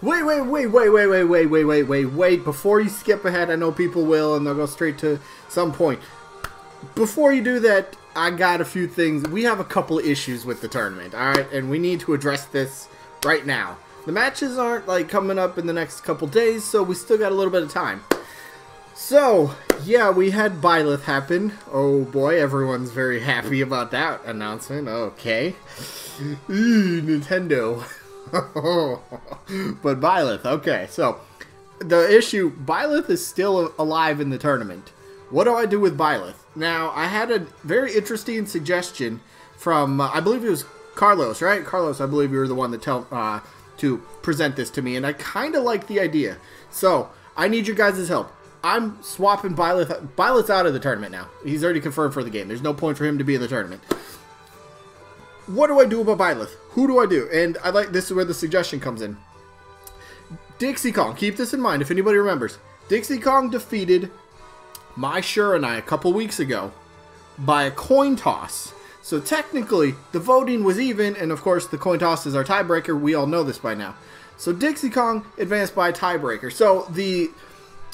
Wait. Before you skip ahead, I know people will, and they'll go straight to some point. Before you do that, I got a few things. We have a couple issues with the tournament, alright? And we need to address this right now. The matches aren't, like, coming up in the next couple days, so we still got a little bit of time. So, yeah, we had Byleth happen. Oh boy, everyone's very happy about that announcement. Okay. Nintendo. But Byleth, okay. So, the issue, Byleth is still alive in the tournament. What do I do with Byleth? Now, I had a very interesting suggestion from, I believe it was Carlos, right? Carlos, I believe you were the one that to present this to me, and I kind of like the idea. So, I need your guys' help. I'm swapping Byleth. Byleth's out of the tournament now. He's already confirmed for the game. There's no point for him to be in the tournament. What do I do about Byleth? Who do I do? And I like, this is where the suggestion comes in. Dixie Kong. Keep this in mind if anybody remembers. Dixie Kong defeated My Sure and I a couple weeks ago by a coin toss. So technically, the voting was even, and of course the coin toss is our tiebreaker. We all know this by now. So Dixie Kong advanced by a tiebreaker. So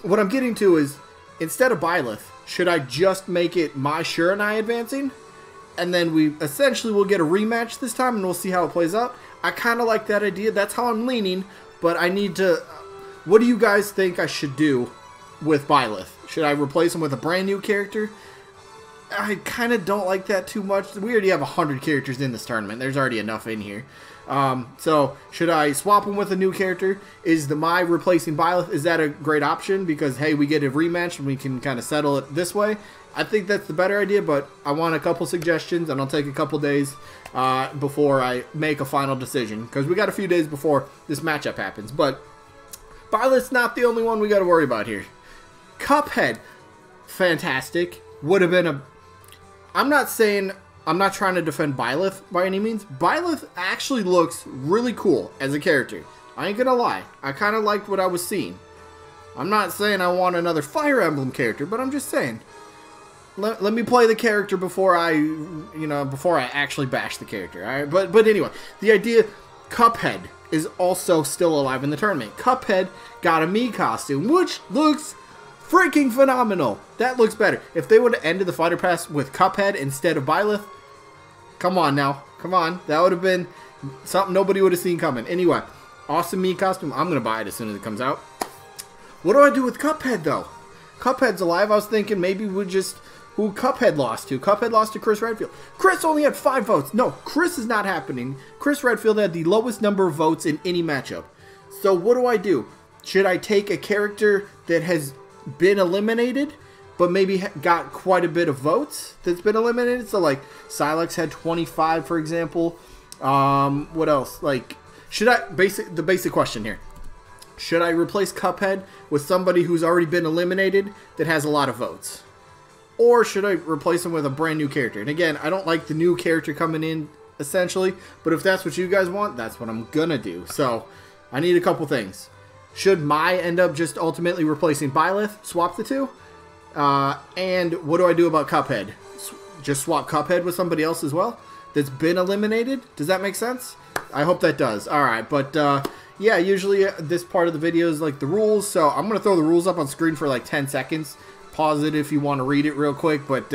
what I'm getting to is, instead of Byleth, should I just make it My Sure and I advancing? And then we essentially will get a rematch this time, and we'll see how it plays out. I kind of like that idea. That's how I'm leaning, but I need to... What do you guys think I should do with Byleth? Should I replace him with a brand new character? I kind of don't like that too much. We already have 100 characters in this tournament. There's already enough in here. So, should I swap him with a new character? Is the My replacing Byleth, is that a great option? Because, hey, we get a rematch and we can kind of settle it this way. I think that's the better idea, but I want a couple suggestions, and I'll take a couple days before I make a final decision. Because we got a few days before this matchup happens. But Byleth's not the only one we got to worry about here. Cuphead, fantastic. Would have been a... I'm not trying to defend Byleth by any means. Byleth actually looks really cool as a character. I ain't gonna lie. I kind of liked what I was seeing. I'm not saying I want another Fire Emblem character, but I'm just saying. Let me play the character before I actually bash the character. All right? But anyway, the idea, Cuphead is also still alive in the tournament. Cuphead got a Mii costume, which looks freaking phenomenal. That looks better. If they would have ended the fighter pass with Cuphead instead of Byleth, come on now. Come on. That would have been something nobody would have seen coming. Anyway, awesome Mii costume. I'm going to buy it as soon as it comes out. What do I do with Cuphead, though? Cuphead's alive. I was thinking maybe we just... Who Cuphead lost to? Cuphead lost to Chris Redfield. Chris only had 5 votes. No, Chris is not happening. Chris Redfield had the lowest number of votes in any matchup. So what do I do? Should I take a character that has been eliminated, but maybe got quite a bit of votes that's been eliminated? So like Silex had 25, for example. What else? Like, should I the basic question here? Should I replace Cuphead with somebody who's already been eliminated that has a lot of votes? Or should I replace him with a brand new character? And again, I don't like the new character coming in, essentially. But if that's what you guys want, that's what I'm gonna do. So, I need a couple things. Should Mai end up just ultimately replacing Byleth? Swap the two? And what do I do about Cuphead? Just swap Cuphead with somebody else as well? That's been eliminated? Does that make sense? I hope that does. Alright, but yeah, usually this part of the video is like the rules. So, I'm gonna throw the rules up on screen for like 10 seconds. Pause it if you want to read it real quick, but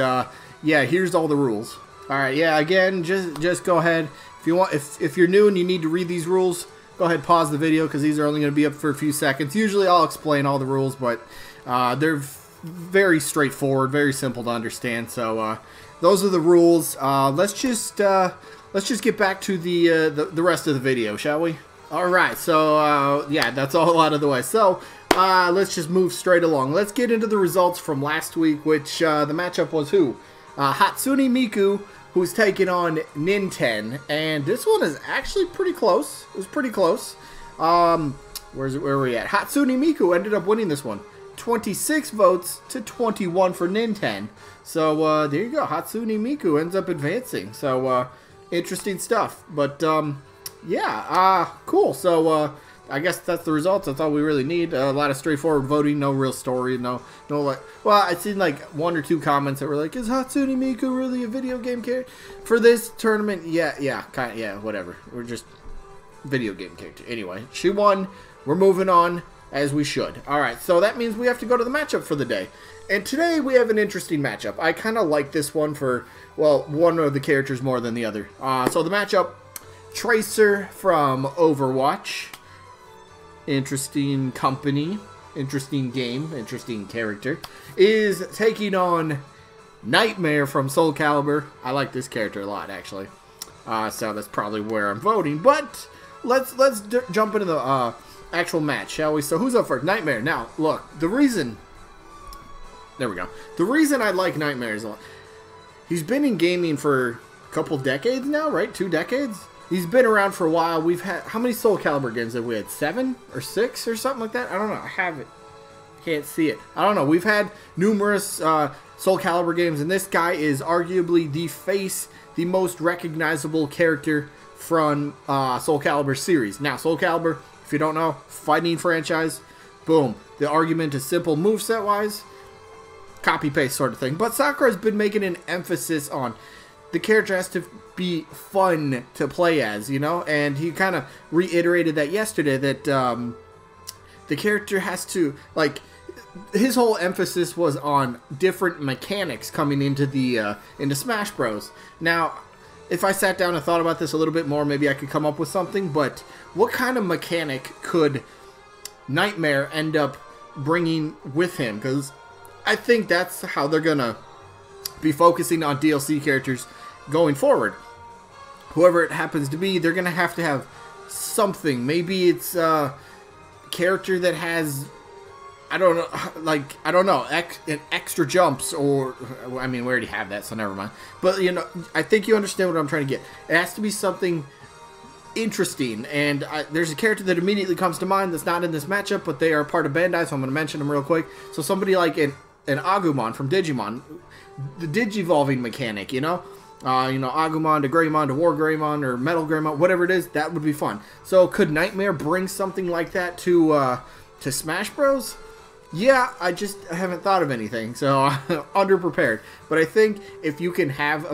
yeah, here's all the rules. All right, yeah, again, just go ahead if you want. If you're new and you need to read these rules, go ahead, pause the video because these are only going to be up for a few seconds. Usually, I'll explain all the rules, but they're very straightforward, very simple to understand. So those are the rules. Let's just get back to the rest of the video, shall we? All right, so yeah, that's all out of the way. So. Let's just move straight along. Let's get into the results from last week, which the matchup was who? Hatsune Miku, who's taking on Ninten, and this one is actually pretty close. It was pretty close. Where are we at? Hatsune Miku ended up winning this one. 26 votes to 21 for Ninten. So there you go. Hatsune Miku ends up advancing. So interesting stuff. But yeah, cool. So I guess that's the results. That's all we really need. A lot of straightforward voting, no real story, no like. Well, I seen like 1 or 2 comments that were like, "Is Hatsune Miku really a video game character for this tournament?" Yeah, kind of, yeah, whatever. We're just video game character. Anyway, she won we're moving on as we should. Alright, so that means we have to go to the matchup for the day. And today we have an interesting matchup. I kind of like this one for, well, one of the characters more than the other. So the matchup, Tracer from Overwatch. Interesting company, interesting game, interesting character. Is taking on Nightmare from Soul Calibur. I like this character a lot, actually. So that's probably where I'm voting. But let's jump into the actual match, shall we? So who's up first? Nightmare. Now, look, the reason... There we go. The reason I like Nightmare is a lot. He's been in gaming for a couple decades now, right? 2 decades? He's been around for a while. We've had... How many Soul Calibur games have we had? 7 or 6 or something like that? I don't know. I have it. Can't see it. I don't know. We've had numerous Soul Calibur games, and this guy is arguably the face, the most recognizable character from Soul Calibur series. Now, Soul Calibur, if you don't know, fighting franchise, boom. The argument is simple moveset-wise, copy-paste sort of thing. But Sakurai's been making an emphasis on the character has to be fun to play as, you know? And he kind of reiterated that yesterday, that the character has to, like... His whole emphasis was on different mechanics coming into the into Smash Bros. Now, if I sat down and thought about this a little bit more, maybe I could come up with something. But what kind of mechanic could Nightmare end up bringing with him? Because I think that's how they're gonna be focusing on DLC characters going forward. Whoever it happens to be, they're gonna have something. Maybe it's a character that has... I don't know, extra jumps, or, I mean, we already have that, so never mind. But, you know, I think you understand what I'm trying to get. It has to be something interesting, and there's a character that immediately comes to mind that's not in this matchup, but they are part of Bandai, so I'm going to mention them real quick. So somebody like an Agumon from Digimon, the Digivolving mechanic, you know? Agumon to Greymon to War Greymon or Metal Greymon, whatever it is, that would be fun. So could Nightmare bring something like that to Smash Bros? Yeah, I haven't thought of anything, so underprepared. But I think if you can have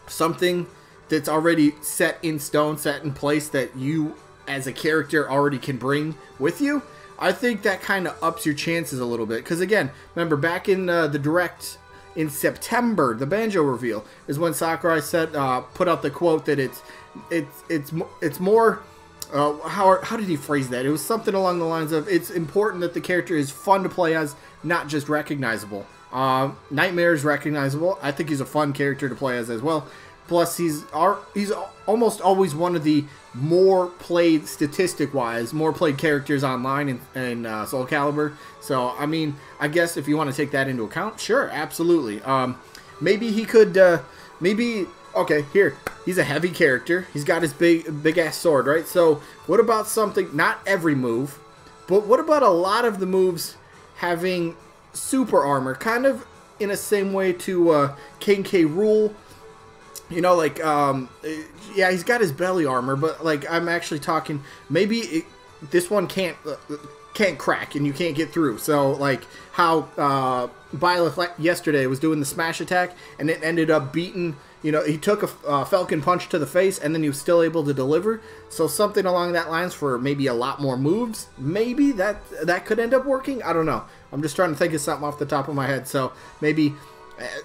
something that's already set in stone, set in place, that you as a character already can bring with you, I think that kind of ups your chances a little bit. Because again, remember back in the Direct in September, the Banjo reveal is when Sakurai said, put out the quote that it's more. How did he phrase that? It was something along the lines of, it's important that the character is fun to play as, not just recognizable. Nightmare is recognizable. I think he's a fun character to play as well. Plus, he's almost always one of the more played, statistic-wise, more played characters online in Soul Calibur. So, I mean, I guess if you want to take that into account, sure, absolutely. Maybe he could, okay, here. He's a heavy character. He's got his big ass sword, right? So, what about something, not every move, but what about a lot of the moves having super armor, kind of in the same way to King K. Rool? You know, like, yeah, he's got his belly armor, but, like, I'm actually talking, maybe this one can't crack and you can't get through. So, like, how Byleth yesterday was doing the smash attack, and it ended up beating... You know, he took a Falcon Punch to the face, and then he was still able to deliver. So something along that lines for maybe a lot more moves. Maybe that could end up working. I don't know. I'm just trying to think of something off the top of my head. So maybe,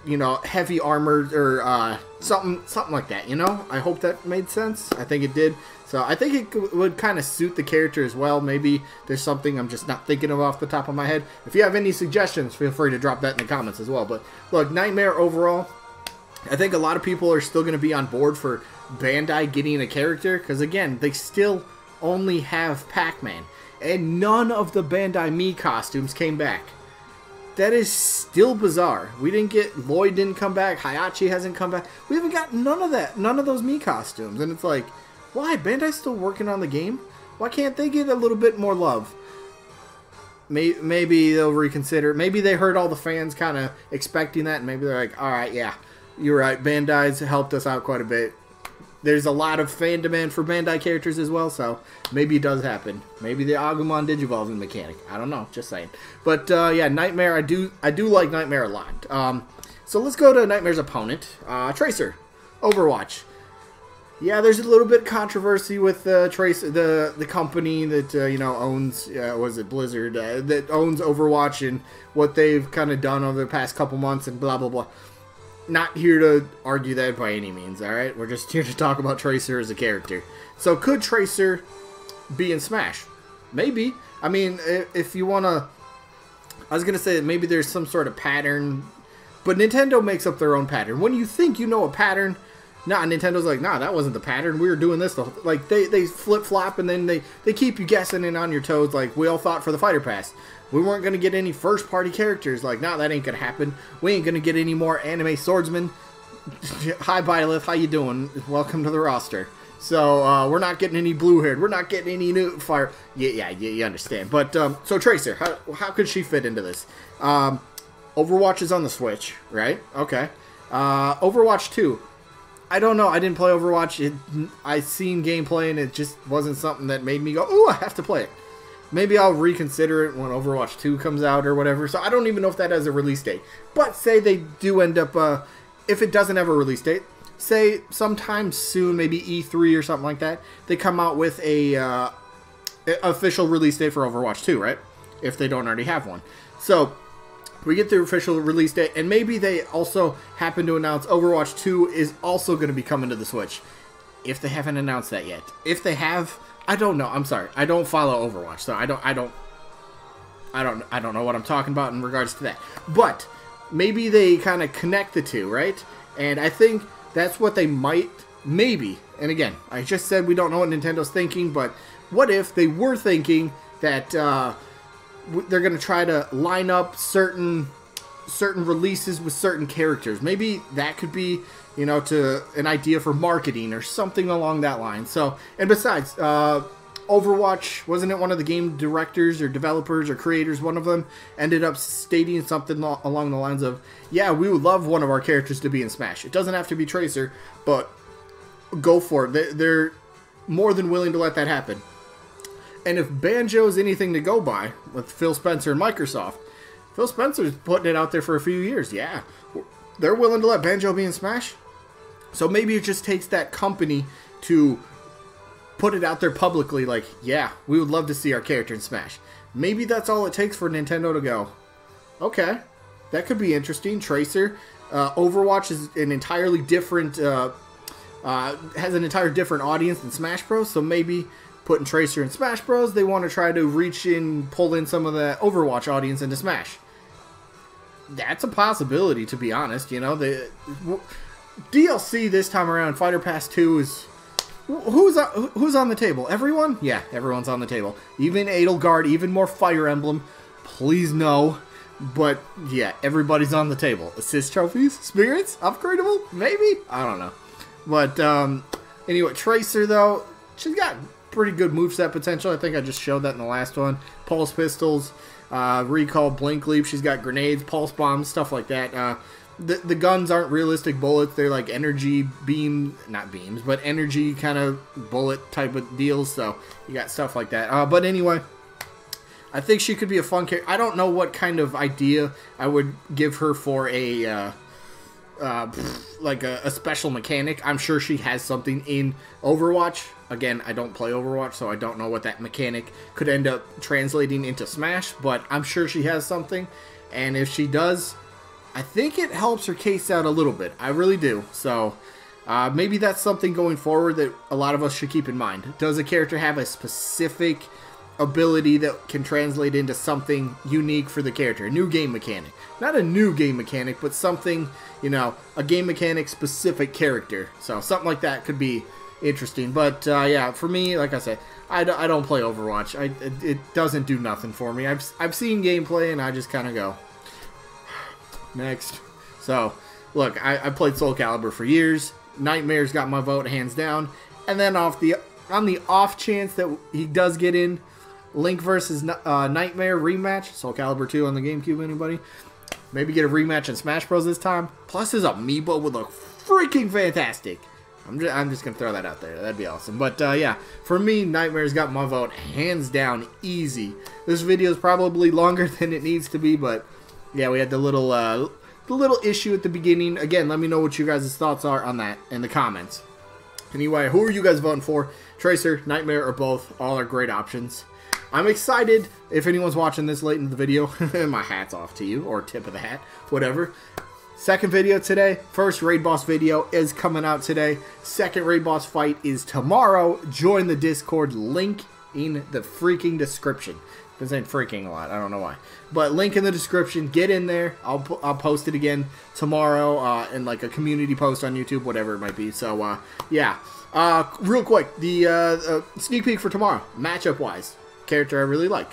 you know, heavy armor or something like that, you know? I hope that made sense. I think it did. So I think it would kind of suit the character as well. Maybe there's something I'm just not thinking of off the top of my head. If you have any suggestions, feel free to drop that in the comments as well. But look, Nightmare overall... I think a lot of people are still going to be on board for Bandai getting a character, because again, they still only have Pac-Man, and none of the Bandai Mii costumes came back. That is still bizarre. We didn't get, Lloyd didn't come back, Hayachi hasn't come back. We haven't got none of that, none of those Mii costumes, and it's like, why? Bandai's still working on the game? Why can't they get a little bit more love? Maybe they'll reconsider. Maybe they heard all the fans kind of expecting that, and maybe they're like, alright, yeah. You're right, Bandai's helped us out quite a bit. There's a lot of fan demand for Bandai characters as well, so maybe it does happen. Maybe the Agumon Digivolving mechanic. I don't know, just saying. But yeah, Nightmare, I do like Nightmare a lot. So let's go to Nightmare's opponent, Tracer, Overwatch. Yeah, there's a little bit of controversy with Tracer, the company that owns was it Blizzard that owns Overwatch and what they've kind of done over the past couple months and blah blah blah. Not here to argue that by any means. All right, we're just here to talk about Tracer as a character. So could Tracer be in Smash? Maybe. I mean, if you wanna, I was gonna say that maybe there's some sort of pattern, but Nintendo makes up their own pattern. When you think you know a pattern. Nah, Nintendo's like, nah, that wasn't the pattern. We were doing this. Like, they flip-flop, and then they keep you guessing and on your toes. Like, we all thought for the Fighter Pass. We weren't going to get any first-party characters. Like, nah, that ain't going to happen. We ain't going to get any more anime swordsmen. Hi, Byleth. How you doing? Welcome to the roster. So, we're not getting any blue-haired. We're not getting any new fire. Yeah, you understand. But, so Tracer, how could she fit into this? Overwatch is on the Switch, right? Okay. Overwatch 2. I don't know. I didn't play Overwatch. I seen gameplay, and it just wasn't something that made me go, ooh, I have to play it. Maybe I'll reconsider it when Overwatch 2 comes out or whatever. So I don't even know if that has a release date. But say they do end up, if it doesn't have a release date, say sometime soon, maybe E3 or something like that, they come out with a official release date for Overwatch 2, right? If they don't already have one. So we get the official release date, and maybe they also happen to announce Overwatch 2 is also going to be coming to the Switch. If they haven't announced that yet. If they have, I don't know. I'm sorry. I don't follow Overwatch, so I don't know what I'm talking about in regards to that. But maybe they kind of connect the two, right? And I think that's what they might, maybe. And again, I just said we don't know what Nintendo's thinking, but what if they were thinking that they're going to try to line up certain releases with certain characters. Maybe that could be, to an idea for marketing or something along that line. So, and besides, Overwatch, wasn't it one of the game directors or developers or creators, one of them, ended up stating something along the lines of, yeah, we would love one of our characters to be in Smash. It doesn't have to be Tracer, but go for it. They're more than willing to let that happen. And if Banjo's anything to go by with Phil Spencer and Microsoft, Phil Spencer's putting it out there for a few years. Yeah, they're willing to let Banjo be in Smash. So maybe it just takes that company to put it out there publicly like, yeah, we would love to see our character in Smash. Maybe that's all it takes for Nintendo to go, okay, that could be interesting. Tracer. Overwatch is an entirely different, has an entire different audience than Smash Bros. So maybe putting Tracer in Smash Bros, they want to try to reach in, pull in some of the Overwatch audience into Smash. That's a possibility, to be honest. The DLC this time around, Fighter Pass 2 is who's on the table? Everyone? Yeah, everyone's on the table. Even Edelgard, even more Fire Emblem. Please no. But yeah, everybody's on the table. Assist trophies, spirits, upgradable, maybe. I don't know. But anyway, Tracer though, she's got pretty good moveset potential. I think I just showed that in the last one. Pulse pistols, recall, blink leap. She's got grenades, pulse bombs, stuff like that. The guns aren't realistic bullets. They're like energy beam, not beams, but energy kind of bullet type of deals. So you got stuff like that. But anyway, I think she could be a fun character. I don't know what kind of idea I would give her for a like a special mechanic. I'm sure she has something in Overwatch. Again, I don't play Overwatch, so I don't know what that mechanic could end up translating into Smash, but I'm sure she has something, and if she does, I think it helps her case out a little bit. I really do. So maybe that's something going forward that a lot of us should keep in mind. Does a character have a specific ability that can translate into something unique for the character? A new game mechanic. Not a new game mechanic, but something, a game mechanic specific character. So something like that could be interesting. But yeah, for me, like I said, I don't play Overwatch. It doesn't do nothing for me. I've seen gameplay and I just kind of go, next. So, look, I played Soul Calibur for years. Nightmare's got my vote hands down. And then on the off chance that he does get in, Link versus Nightmare rematch, Soul Calibur 2 on the GameCube, anybody? Maybe get a rematch in Smash Bros. This time. Plus his amiibo would look freaking fantastic. I'm just going to throw that out there. That'd be awesome. But yeah, for me, Nightmare's got my vote hands down, easy. This video is probably longer than it needs to be, but yeah, we had the little issue at the beginning. Again, let me know what you guys' thoughts are on that in the comments. Anyway, who are you guys voting for? Tracer, Nightmare, or both? All are great options. I'm excited. If anyone's watching this late in the video, my hat's off to you, or tip of the hat, whatever. Second video today. First raid boss video is coming out today. Second raid boss fight is tomorrow. Join the Discord. Link in the freaking description. Been saying freaking a lot. I don't know why. But link in the description. Get in there. I'll post it again tomorrow in like a community post on YouTube, whatever it might be. So, yeah. Real quick, the sneak peek for tomorrow, matchup-wise. Character I really like.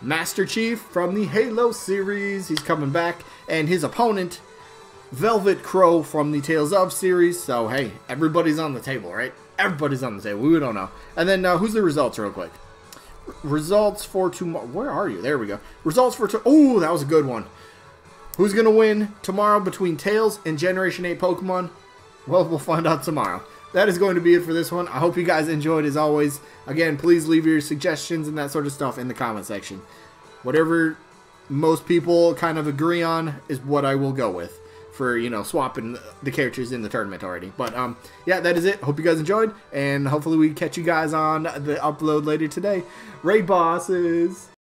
Master Chief from the Halo series. He's coming back. And his opponent, Velvet Crow from the Tales of series. So, hey, everybody's on the table, right? Everybody's on the table. We don't know. And then, who's the results real quick? Results for tomorrow. Where are you? There we go. Results for oh, that was a good one. Who's going to win tomorrow between Tails and Generation 8 Pokemon? Well, we'll find out tomorrow. That is going to be it for this one. I hope you guys enjoyed as always. Again, please leave your suggestions and that sort of stuff in the comment section. Whatever most people kind of agree on is what I will go with for, you know, swapping the characters in the tournament already. But, yeah, that is it. Hope you guys enjoyed, and hopefully we catch you guys on the upload later today. Raid bosses!